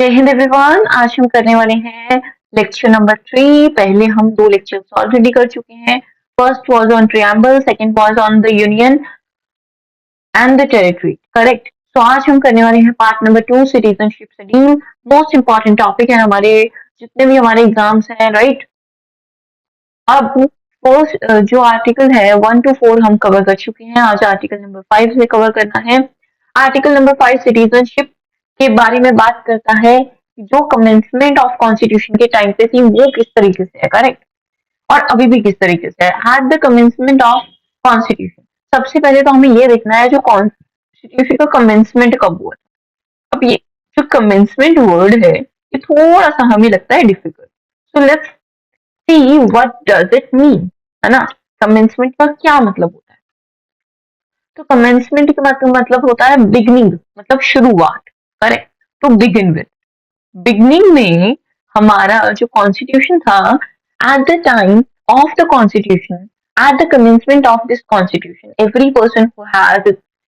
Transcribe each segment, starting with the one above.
जय हिंद एवरीवन। आज हम करने वाले हैं लेक्चर नंबर 3। पहले हम 2 लेक्चर्स ऑलरेडी कर चुके हैं। First was on preamble, second was on the union and the territory, correct. तो आज हम करने वाले हैं part number 2, citizenship schedule. Most important topic है हमारे जितने भी हमारे एग्जाम्स हैं, राइट। अब फर्स्ट जो आर्टिकल है 1 to 4 हम कवर कर चुके हैं। आज आर्टिकल नंबर 5 से कवर करना है। आर्टिकल नंबर 5 सिटीजनशिप के बारे में बात करता है, जो कमेंसमेंट ऑफ कॉन्स्टिट्यूशन के टाइम पे थी वो किस तरीके से है, करेक्ट, और अभी भी किस तरीके से है। Eight the commencement of constitution, सबसे पहले तो हमें ये देखना है जो कॉन्स्टिट्यूशन का कमेंसमेंट कब हुआ था। अब ये जो कमेंसमेंट वर्ड है ये थोड़ा सा हमें लगता है difficult, so let's see what does it mean, है ना। कमेंसमेंट का क्या मतलब होता है? तो कमेंसमेंट का मतलब होता है बिगनिंग, मतलब शुरुआत, करेक्ट। तो बिगिन विद, बिगनिंग में हमारा जो कॉन्स्टिट्यूशन था, at the time of the constitution, eight the commencement of this constitution, every person who has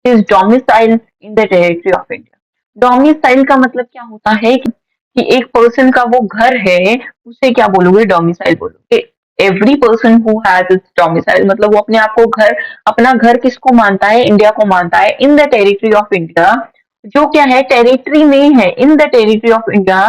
his domicile in the territory of India. Domicile का मतलब क्या होता है कि एक पर्सन का वो घर है, उसे क्या बोलोगे? डोमिसाइल बोलोगे। Every person who has its domicile, मतलब वो अपने आप को घर, अपना घर किसको मानता है? इंडिया को मानता है। In the territory of India, जो क्या है? टेरिटरी में है, in the territory of India.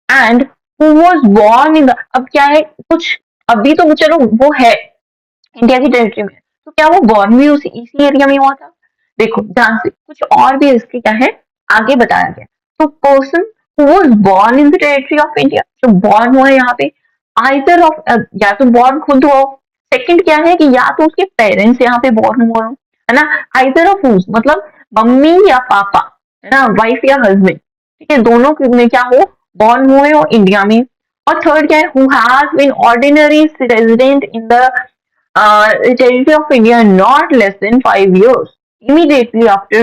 And who was born in the, अब क्या है, कुछ अभी तो चलो वो है इंडिया की टेरिटरी में, तो क्या वो बोर्न भी उसी इसी एरिया में हुआ था? देखो ध्यान से, कुछ और भी इसके क्या है आगे बताया गया। तो person who was born in the territory of India, जो बोर्न हुआ है यहाँ पे, आइदर ऑफ, या तो बोर्न खुद हो, सेकंड क्या है कि या तो उसके पेरेंट्स यहाँ पे बोर्न हुए हो, है ना। आइदर ऑफ हुज, मतलब मम्मी या पापा, है ना, वाइफ या हस्बैंड, ठीक है, दोनों में क्या हो, बोर्न हुए हो इंडिया में। और थर्ड क्या है, who has been ordinary resident in the territory of India not less than 5 years immediately after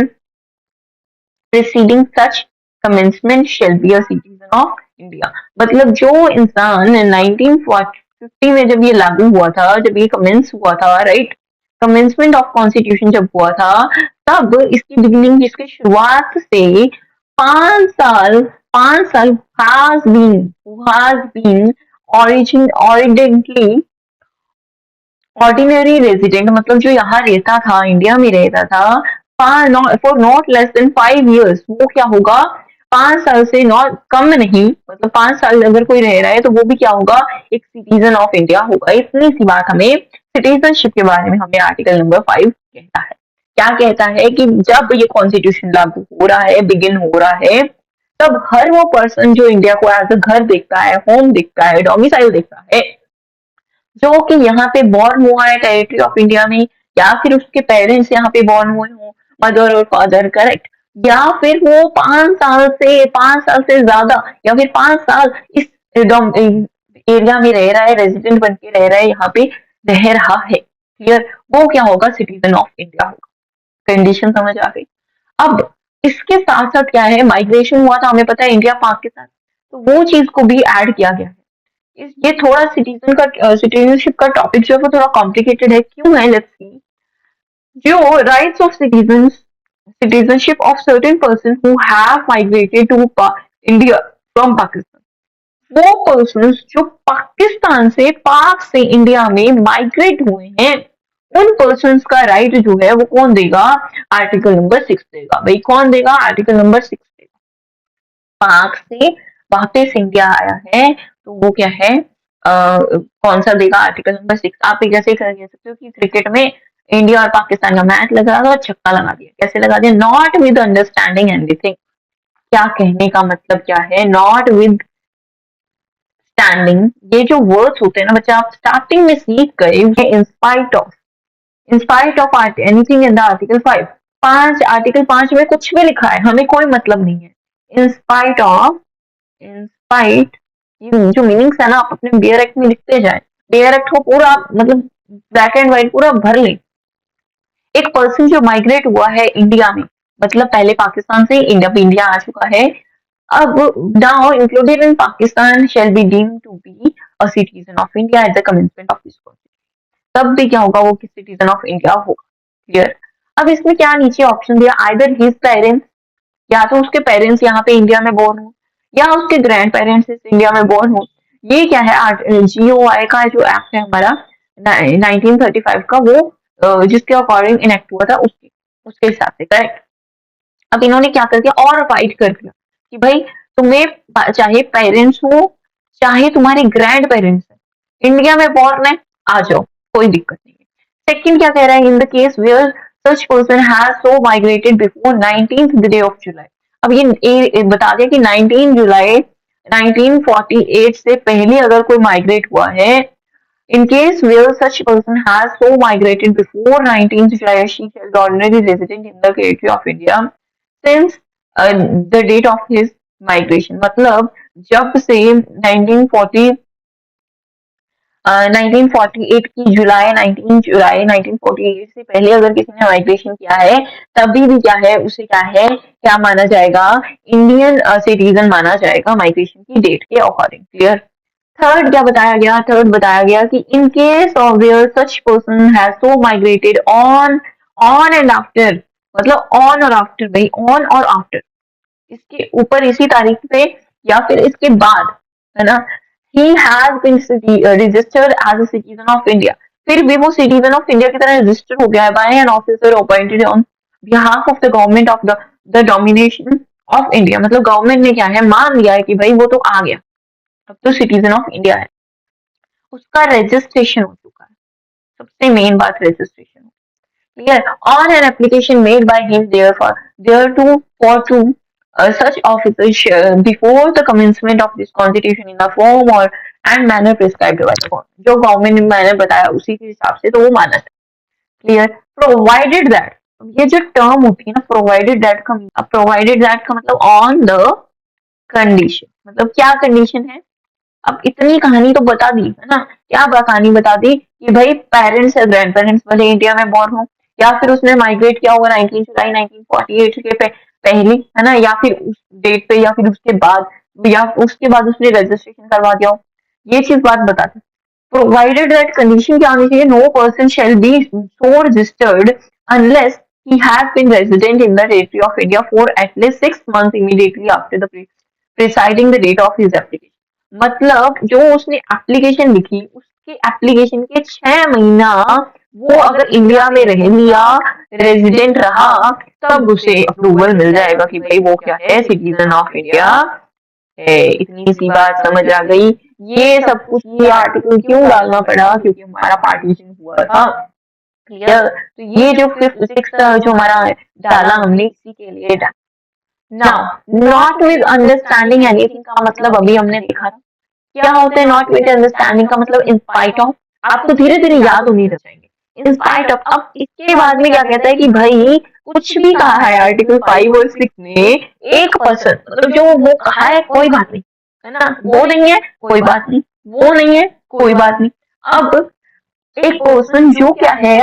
preceding such commencement shall be a citizen of India। मतलब जो इंसान 1950 में जब ये लागू हुआ था, जब ये कमेंस हुआ था, राइट, कमेंसमेंट ऑफ कॉन्स्टिट्यूशन जब हुआ था, तब इसकी बिगिनिंग, इसकी शुरुआत से 5 साल has been originally ordinary resident, मतलब जो यहाँ रहता था, इंडिया में रहता था, for not less than 5 years, वो क्या होगा? 5 साल से नॉट कम नहीं, मतलब 5 साल अगर कोई रह रहा है तो वो भी क्या होगा? एक सिटीजन ऑफ इंडिया होगा। इतनी सी बात हमें सिटीजनशिप के बारे में हमें आर्टिकल नंबर 5 कहता है। क्या कहता है कि जब ये कॉन्स्टिट्यूशन लागू हो रहा है, बिगिन हो रहा है, तब हर वो पर्सन जो इंडिया को एज अ घर देखता है, होम देखता है, डोमिसाइल देखता है, जो कि यहाँ पे बॉर्न हुआ है टेरिटरी ऑफ इंडिया में, या फिर उसके पेरेंट्स यहाँ पे बॉर्न हुए हों, मदर और फादर, करेक्ट, या फिर वो 5 साल से ज्यादा, या फिर 5 साल इस एरिया में रह रहा है, रेजिडेंट बन के रह रहा है, यहाँ पे रह रहा है, क्लियर, वो क्या होगा? सिटीजन ऑफ इंडिया होगा। कंडीशन समझ आ गई। अब इसके साथ साथ क्या है, माइग्रेशन हुआ था, हमें पता है, इंडिया पाकिस्तान, तो वो चीज को भी ऐड किया गया है। ये थोड़ा सिटीजनशिप का टॉपिक जो है वो थोड़ा कॉम्प्लिकेटेड है। क्यों है? Let's see. जो rights of citizenship of certain person who have migrated to India from Pakistan, वो पर्सन जो पाकिस्तान से, पाक से इंडिया में माइग्रेट हुए हैं, उन पर्सन का राइट जो है वो कौन देगा? आर्टिकल नंबर 6 देगा। भाई कौन देगा? आर्टिकल नंबर 6 देगा। पाक से वापस इंडिया आया है तो वो क्या है, कौन सा देगा? Article number 6। आप एक ऐसे कह सकते हो कि क्रिकेट में इंडिया और पाकिस्तान का मैच लगा था, छक्का लगा दिया। कैसे लगा दिया? Not with understanding anything. क्या कहने का मतलब क्या है? नॉट विद स्टैंडिंग, ये जो वर्ड्स होते हैं ना बच्चा, आप स्टार्टिंग में सीख गए, in spite of anything in the article 5। Article 5 में कुछ भी लिखा है, हमें कोई मतलब नहीं है। In spite of, in spite, ये जो मीनिंग्स है ना, आप अपने बेयर एक्ट में लिखते जाए। बेयर एक्ट को पूरा, मतलब ब्लैक एंड व्हाइट पूरा भर ले। एक पर्सन जो माइग्रेट हुआ है इंडिया में, मतलब पहले पाकिस्तान से इंडिया पे इंडिया आ चुका है, अब now included in Pakistan shall be deemed to be a citizen of India at the commencement of this constitution. तब भी क्या होगा? वो किस सिटीजन ऑफ इंडिया होगा। क्लियर? अब इसमें क्या नीचे ऑप्शन दिया? आइदर हिज पेरेंट्स, या तो उसके पेरेंट्स यहाँ पे इंडिया में बोर्न हो, या उसके ग्रैंड पेरेंट्स इस इंडिया में बोर्न हो। ये क्या है, GOI का जो एक्ट है हमारा 1935 का, वो जिसके अकॉर्डिंग इनेक्ट हुआ था, उसके उसके हिसाब से, करेक्ट। अब इन्होंने क्या कर दिया, और वाइड कर दिया कि भाई तुम्हें चाहे पेरेंट्स हो, चाहे तुम्हारे ग्रैंड पेरेंट्स है, इंडिया में बोर्न है, आ जाओ, कोई दिक्कत नहीं है। सेकंड क्या कह रहा है, in the case where such person has so migrated before 19th day of July. अब ये बता दिया कि 19 जुलाई 1948 से पहले अगर कोई माइग्रेट हुआ है, in case where such person has so migrated before 19th July, she shall be ordinary resident in the territory of India since the date of his migration। मतलब जब से 1948 की जुलाई 19 जुलाई 1948 से पहले अगर किसी ने माइग्रेशन किया है, तभी भी क्या है, उसे क्या माना जाएगा, इंडियन सिटीजन माना जाएगा माइग्रेशन की डेट के अकॉर्डिंग। क्लियर। थर्ड क्या बताया गया, थर्ड बताया गया कि in case of where such person has so migrated on and after, मतलब ऑन और आफ्टर, भाई ऑन और आफ्टर, इसके ऊपर, इसी तारीख पे या फिर इसके बाद, है ना, he has been registered as a citizen of India, फिर भी वो सिटीजन ऑफ इंडिया की तरह रजिस्टर हो गया है by an officer appointed on behalf of the government of the domination of India. मतलब गवर्नमेंट ने क्या है, मान लिया है कि भाई वो तो आ गया, अब तो सिटीजन ऑफ इंडिया है, उसका रजिस्ट्रेशन हो चुका है। सबसे मेन बात registration. Clear. On an application made by him thereto for to such officers before the commencement of this constitution in the form or and manner prescribed by the government। जो government ने मैंने बताया उसी के हिसाब से तो वो माना जाए। क्लियर। प्रोवाइडेड दैट, ये जो टर्म होती है ना, प्रोवाइडेड दैट का मतलब ऑन द कंडीशन, मतलब क्या कंडीशन है। अब इतनी कहानी तो बता दी है ना, क्या कहानी बता दी कि भाई पेरेंट्स या ग्रैंड पेरेंट्स भले इंडिया में बोर्न हो, या फिर उसने माइग्रेट किया होगा 19 जुलाई 1948 के पहले, है ना, या फिर उस डेट पे, या फिर उसके बाद, या उसके बाद उसने रजिस्ट्रेशन करवा दिया हो, ये चीज बात बता दी। प्रोवाइडेड दैट कंडीशन क्या होनी चाहिए, no person shall be so registered unless he has been resident in the territory of India for at least 6 months immediately after the presiding the date of his application। मतलब जो उसने application लिखी, उसके application के 6 महीना वो अगर India में रह लिया, रेजिडेंट रहा, तब उसे अप्रूवल मिल जाएगा कि भाई वो क्या है, सिटीजन ऑफ इंडिया है। इतनी सी बात समझ आ गई। ये सब कुछ, ये आर्टिकल क्यों डालना पड़ा, क्योंकि हमारा पार्टीशन हुआ था। क्लियर। तो ये जो 5th 6th जो हमारा डाला हमने, इसी के लिए डाला। Now not with understanding anything का मतलब अभी हमने देखा था। क्या होता है नॉट विद अंडरस्टैंडिंग का मतलब, इन स्पाइट ऑफ, आपको धीरे धीरे याद होने लग जाएंगे। इन स्पाइट ऑफ, अब इसके बाद में क्या कहता है कि भाई कुछ भी कहा है आर्टिकल 5 और 6 में, एक पर्सन, मतलब जो वो कहा है कोई बात नहीं, है ना, वो नहीं है कोई बात नहीं, वो नहीं है कोई बात नहीं। अब एक पर्सन जो क्या है,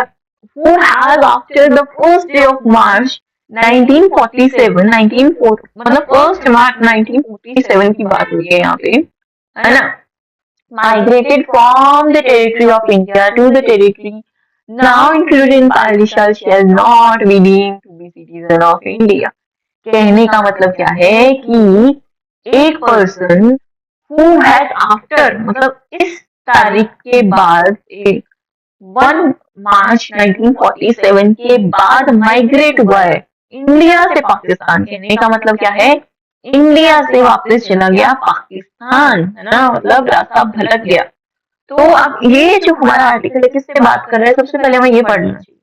who has after the first day of March 1947, 1940, मतलब 1st March 1947 की बात हुई है यहाँ पे, है ना, migrated from the territory of India to the territory now included in Palishal shall not be deemed to be citizen of India। कहने का मतलब क्या है कि एक पर्सन who has after, मतलब इस तारीख के बाद, 1 मार्च 1947 के बाद माइग्रेट हुआ है इंडिया से पाकिस्तान। कहने का मतलब क्या है, इंडिया से वापस चला गया पाकिस्तान, है ना, मतलब रास्ता भटक गया। तो अब ये जो हमारा आर्टिकल है किससे बात कर रहा है, सबसे पहले हमें ये पढ़ना चाहिए,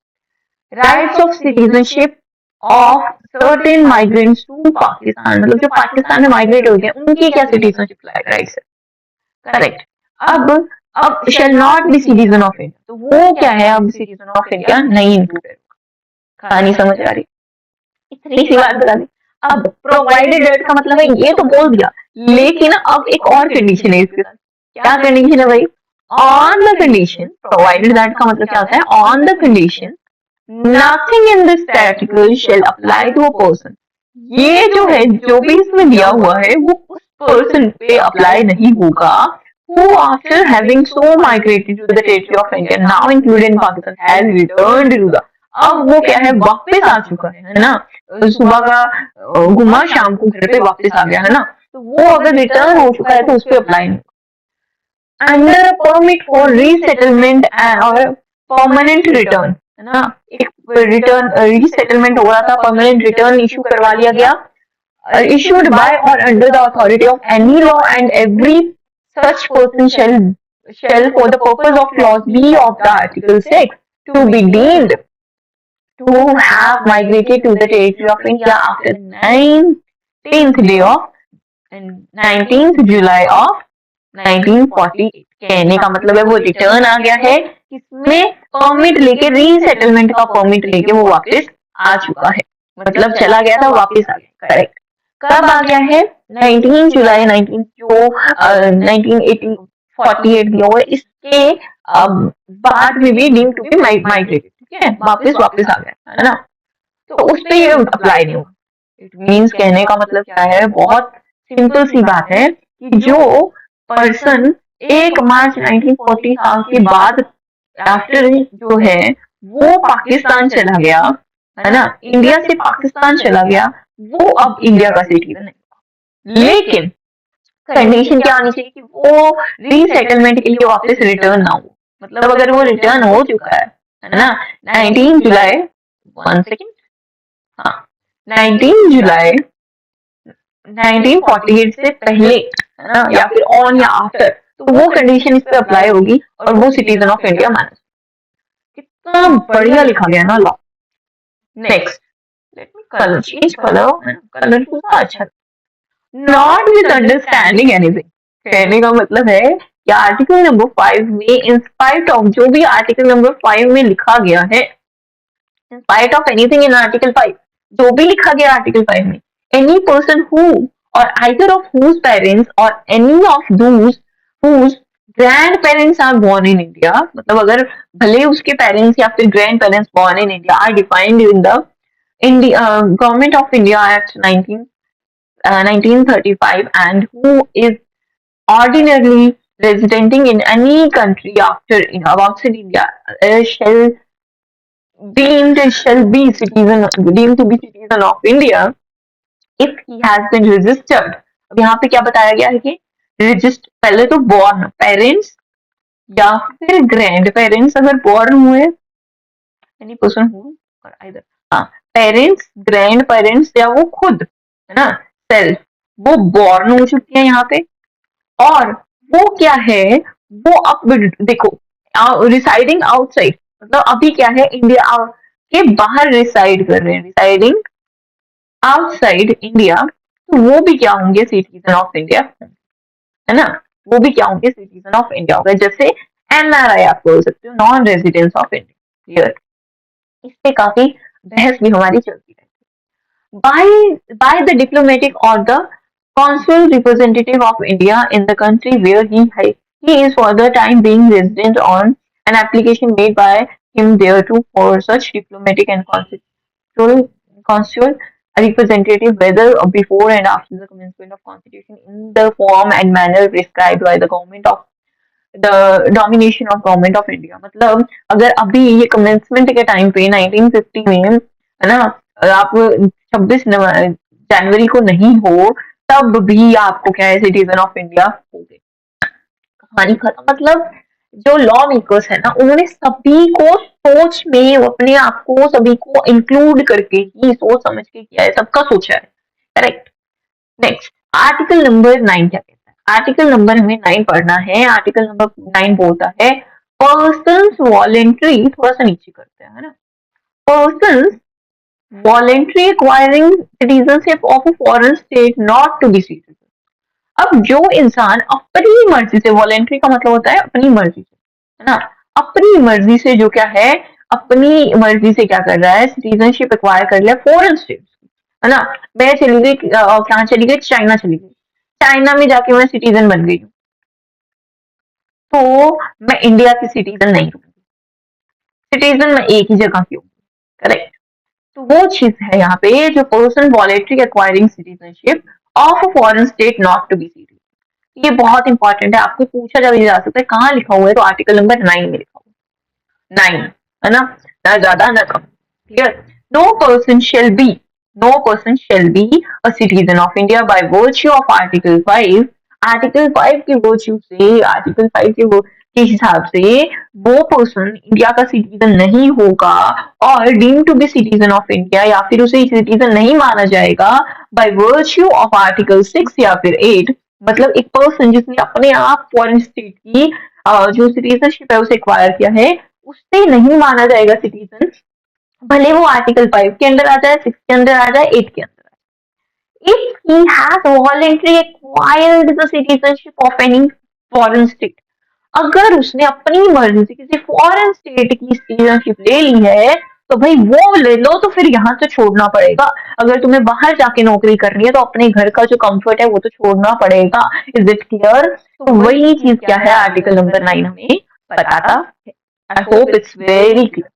rights of citizenship of certain migrants to Pakistan, मतलब जो पाकिस्तान में माइग्रेट हो गए उनकी क्या सिटीजनशिप राइट्स है। करेक्ट। अब shall not be citizen of India, तो वो क्या है, अब सिटीजन ऑफ इंडिया नहीं इंक्लूडेड। कहानी समझ आ रही, इतनी सी बात बता दी। अब प्रोवाइडेड डेट का मतलब है, ये तो बोल दिया, लेकिन अब एक और कंडीशन है इसके साथ। क्या कंडीशन है भाई, on the condition, provided that का मतलब क्या होता है, on the condition nothing in this article shall apply to a person. ये जो है, जो भी इसमें दिया हुआ है वो उस पर्सन पे अप्लाई नहीं होगा who after having so migrated to the territory of India now included in Pakistan has returned to the, अब वो क्या है, वापस आ चुका है ना, सुबह का घुमा शाम को घर पे वापस आ गया, है ना, तो वो अगर रिटर्न हो चुका है तो उस पर अप्लाई नहीं। अंडर परमिट फॉर रीसेटलमेंट और परमानेंट रिटर्न, है ना, एक रिटर्न रीसेटलमेंट हो रहा था, परमानेंट रिटर्न इशू करवा लिया गया, issued by or under the authority of any law, and every such person shall for the purpose of clause B of the article 6 to be deemed to have migrated to the territory of India after the 19th day of and 19th July of 1948। कहने का मतलब है वो return आ गया है, इसमें permit लेके, resettlement का परमिट लेके वो वापस आ चुका है, मतलब चला गया था वापस आ गया। करेक्ट। कब आ गया है? 19 जुलाई 19 जो 1948 दिया हुआ है, इसके बाद में भी डीम टू बी माइग्रेटेड, ठीक है, वापस आ गया, है ना, तो उस पे ये अप्लाई नहीं होगा। इट मीन्स कहने का मतलब क्या है, बहुत सिंपल सी बात है कि जो पर्सन 1 मार्च 1940 साल के बाद आफ्टर जो है वो पाकिस्तान चला गया, है ना, इंडिया से पाकिस्तान चला गया, वो अब इंडिया का सिटीजन है। लेकिन कंडीशन क्या होनी चाहिए कि वो रीसेटलमेंट के लिए वापस रिटर्न ना हो, मतलब अगर वो रिटर्न हो चुका है ना, 19 जुलाई 1 सेकेंड, हाँ 19 जुलाई 1948 से पहले, है ना, या फिर ऑन या आफ्टर, तो वो कंडीशन इस पे अप्लाई होगी और वो सिटीजन ऑफ इंडिया माना। कितना बढ़िया लिखा गया ना law. Next, let me colour change, colour पूरा अच्छा, नॉट विद अंडरस्टैंडिंग एनीथिंग। कहने का मतलब है कि आर्टिकल नंबर 5 में इंस्पाइट ऑफ जो भी आर्टिकल नंबर 5 में लिखा गया है, in spite of anything in article 5, जो भी लिखा गया आर्टिकल 5 में, any person who or either of whose parents or any of those whose grandparents are born in India, मतलब अगर भले उसके पेरेंट्स या फिर grandparents born in India are defined in the government of India act 1935 and who is ordinarily residing in any country after outside India shall be deemed to be citizen of India if he has been registered। अब यहाँ पे क्या बताया गया है कि register, पहले तो बॉर्न पेरेंट्स या फिर ग्रैंड पेरेंट्स अगर बॉर्न हुए, any person who or either, हाँ, पेरेंट्स, ग्रैंड पेरेंट्स या वो खुद, है ना, सेल्फ, वो बॉर्न हो चुकी है यहाँ पे, और वो क्या है, वो अब देखो रिसाइडिंग आउटसाइड, मतलब अभी क्या है, इंडिया के बाहर रिसाइड कर रहे हैं, रिसाइडिंग आउटसाइड इंडिया, तो वो भी क्या होंगे, सिटीजन ऑफ इंडिया, है ना, वो भी क्या होंगे, सिटीजन ऑफ इंडिया होगा। जैसे एनआरआई आप बोल सकते हो, नॉन रेजिडेंस ऑफ इंडिया। इस पे काफी बहस भी हमारी चलती रहती है। बाय द डिप्लोमेटिक और the consul representative of India in the country where he is for the time being resident on an application made by him thereto for such diplomatic and consular representative, whether before and after the commencement of constitution, in the form and manner prescribed by the government of the domination of government of India। मतलब अगर अभी ये commencement के time पे 1950 में, है ना, आप 26 जनवरी को नहीं हो, तब भी आपको क्या है, सिटीजन ऑफ इंडिया हो गए, कहानी खत्म। मतलब जो लॉ मेकर्स है ना, उन्होंने सभी को सोच में अपने आप को सभी को इंक्लूड करके ही सोच समझ के किया है, सबका सोचा है। करेक्ट। नेक्स्ट, आर्टिकल नंबर 9 क्या कहता है? आर्टिकल नंबर हमें 9 पढ़ना है। आर्टिकल नंबर 9 बोलता है पर्सन्स वॉलेंट्री, थोड़ा सा नीचे करते हैं, है ना, persons voluntary acquiring citizenship of a foreign state not to be citizen। अब जो इंसान अपनी मर्जी से, वॉलेंट्री का मतलब होता है अपनी मर्जी से, है ना, अपनी मर्जी से जो क्या है, अपनी मर्जी से क्या कर रहा है, सिटीजनशिप एक्वायर कर लिया फॉरेन स्टेट, है ना, मैं चली गई, कहाँ चली गई, चाइना चली गई, चाइना में जाके मैं सिटीजन बन गई, तो मैं इंडिया की सिटीजन नहीं हूँ, सिटीजन मैं एक ही जगह की हूँ। करेक्ट। तो वो चीज है यहाँ पे, जो person voluntary acquiring citizenship of a foreign state not to be citizen, ये बहुत इंपॉर्टेंट है, आपको पूछा जा सकता है कहाँ लिखा हुआ है, तो आर्टिकल नंबर 9 में लिखा हुआ है, 9, है ना, ना ज्यादा ना कम। Clear. No person shall be, no person shall be a citizen of India by virtue of article 5। Article 5 के वर्च्यू से, आर्टिकल 5 के हिसाब से वो पर्सन इंडिया का सिटीजन नहीं होगा और deem to be citizen of India, या फिर उसे सिटीजन नहीं माना जाएगा बाय वर्च्यू ऑफ आर्टिकल 6 या फिर 8। मतलब एक पर्सन जिसने अपने आप फॉरेन स्टेट की जो सिटीजनशिप है उसे एक्वायर किया है, उससे नहीं माना जाएगा सिटीजन, भले वो आर्टिकल 5 के अंदर आ जाए, 6 के अंदर आ जाए, 8 के अंदर आ जाए। If he has voluntarily acquired the citizenship of any foreign state, अगर उसने अपनी मर्जी से किसी फॉरेन स्टेट की सिटीजनशिप ले ली है, तो भाई वो ले लो, तो फिर यहाँ से छोड़ना पड़ेगा। अगर तुम्हें बाहर जाके नौकरी करनी है तो अपने घर का जो कंफर्ट है वो तो छोड़ना पड़ेगा। Is it clear? तो वही चीज क्या है आर्टिकल नंबर 9 हमें बताता है। I hope it's very clear.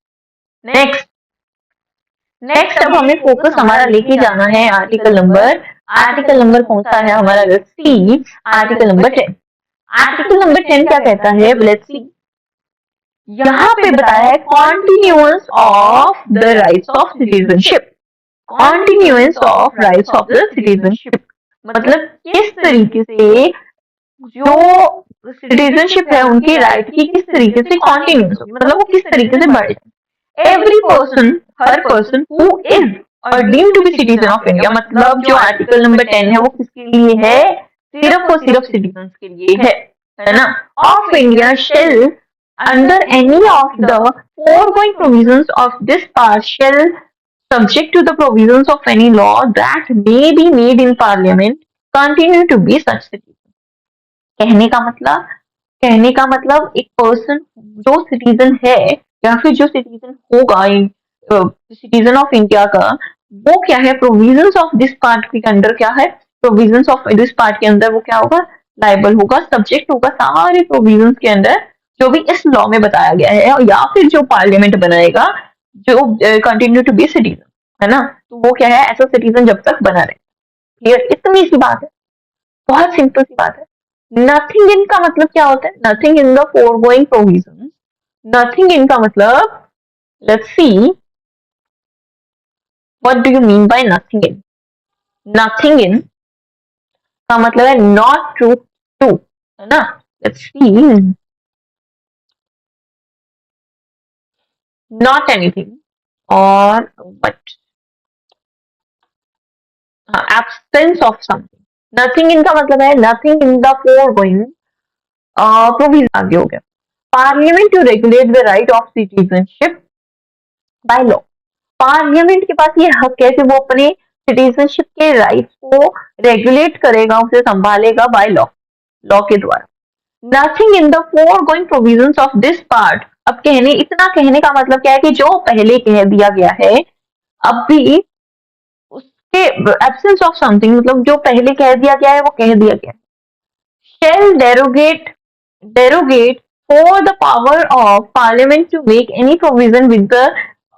Next अब हमें फोकस हमारा लेके जाना है आर्टिकल नंबर कौन सा है हमारा? Let's see article number 10। Article number 10 क्या कहता है? Let's see. यहाँ पे बताया है continuance of the rights of citizenship. Continuance of rights of the citizenship मतलब किस तरीके से जो सिटीजनशिप है उनकी राइट की किस तरीके से कॉन्टिन्यूएंस होगी, मतलब वो किस तरीके से बढ़ जाए। एवरी पर्सन, हर person who is or deem to be citizen of India, मतलब जो आर्टिकल नंबर 10 है वो किसके लिए है? सिर्फ और सिर्फ सिटीजन के लिए है ना। Of India shall under any of the foregoing provisions of this part shall, subject to the provisions of any law that may be made in parliament, continue to be such citizen। कहने का मतलब एक person जो citizen है या फिर जो citizen होगा सिटीजन ऑफ इंडिया का, वो क्या है? प्रोविजंस ऑफ दिस पार्ट के अंदर क्या है? प्रोविजंस ऑफ दिस पार्ट के अंदर वो क्या होगा? लाइबल होगा, सब्जेक्ट होगा सारे प्रोविजंस के अंदर जो भी इस लॉ में बताया गया है, या फिर जो पार्लियामेंट बनाएगा जो कंटिन्यू टू बी सिटीजन, है ना। तो वो क्या है? ऐसा सिटीजन जब तक बना रहे। क्लियर? इतनी सी बात है, बहुत सिंपल सी बात है। नथिंग इन का मतलब क्या होता है? Nothing in the foregoing provision. Nothing in का मतलब, let's see what do you mean by nothing in. Nothing in का मतलब है नॉट ट्रू टू, है ना। Let's see not anything or but absence of something। nothing in का मतलब है nothing in the foregoing provision। आगे हो गया parliament to regulate the right of citizenship by law. Parliament के पास ये हक है कि वो अपने सिटीजनशिप के राइट्स को रेगुलेट करेगा, उसे संभालेगा बाय लॉ, लॉ के द्वारा। Nothing in the foregoing provisions of this part. अब इतना कहने का मतलब क्या है कि जो पहले कह दिया गया है, अब भी उसके एब्सेंस ऑफ समथिंग, मतलब जो पहले कह दिया गया है वो कह दिया गया है। Shall derogate for the power of parliament to make any provision with the.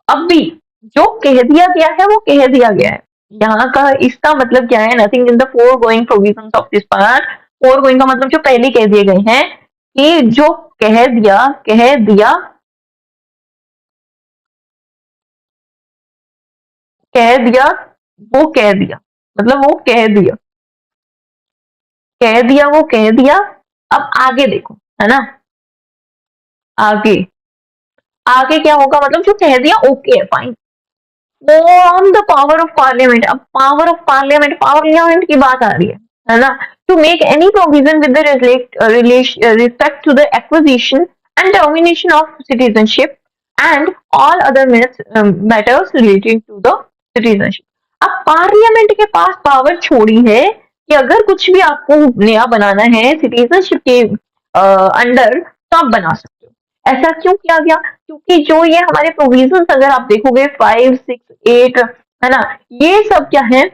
अब भी जो कह दिया गया है वो कह दिया गया है। यहाँ का इसका मतलब क्या है? Nothing in the foregoing provisions of this part. Foregoing का मतलब जो पहले कह दिए गए हैं, कि जो कह दिया वो कह दिया, मतलब वो कह दिया वो कह दिया। अब आगे देखो, है ना। आगे क्या होगा? मतलब जो कह दिया ओके है, fine. On the power of parliament. अब पावर ऑफ पार्लियामेंट की बात आ रही है ना। To make any provision with respect to the acquisition and termination of citizenship and all other matters relating to the citizenship. अब parliament के पास पावर छोड़ी है कि अगर कुछ भी आपको नया बनाना है सिटीजनशिप के अंडर, तो आप बना सकते हो। ऐसा क्यों किया गया? क्योंकि जो ये हमारे प्रोविजंस अगर आप देखोगे 5, 6, 8, है ना, ये सब क्या है?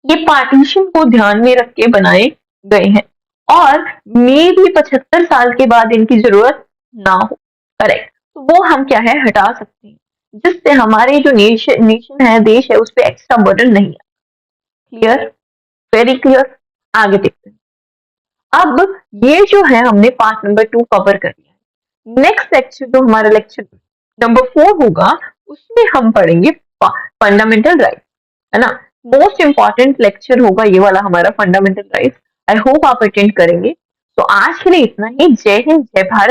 ये पार्टीशन को ध्यान में रख के बनाए गए हैं और मे भी 75 साल के बाद इनकी जरूरत ना हो। करेक्ट। तो वो हम क्या है? हटा सकते हैं, जिससे हमारे जो नेशन है, देश है, उस पर एक्स्ट्रा बर्डन नहीं है। क्लियर? Very clear. आगे देखते हैं। अब ये जो है हमने पार्ट नंबर 2 कवर कर लिया। नेक्स्ट लेक्चर जो हमारा लेक्चर नंबर 4 होगा, उसमें हम पढ़ेंगे फंडामेंटल राइट। है ना। मोस्ट इम्पॉर्टेंट लेक्चर होगा ये वाला हमारा फंडामेंटल राइट्स। आई होप आप अटेंड करेंगे। तो आज के लिए इतना ही। जय हिंद, जय भारत।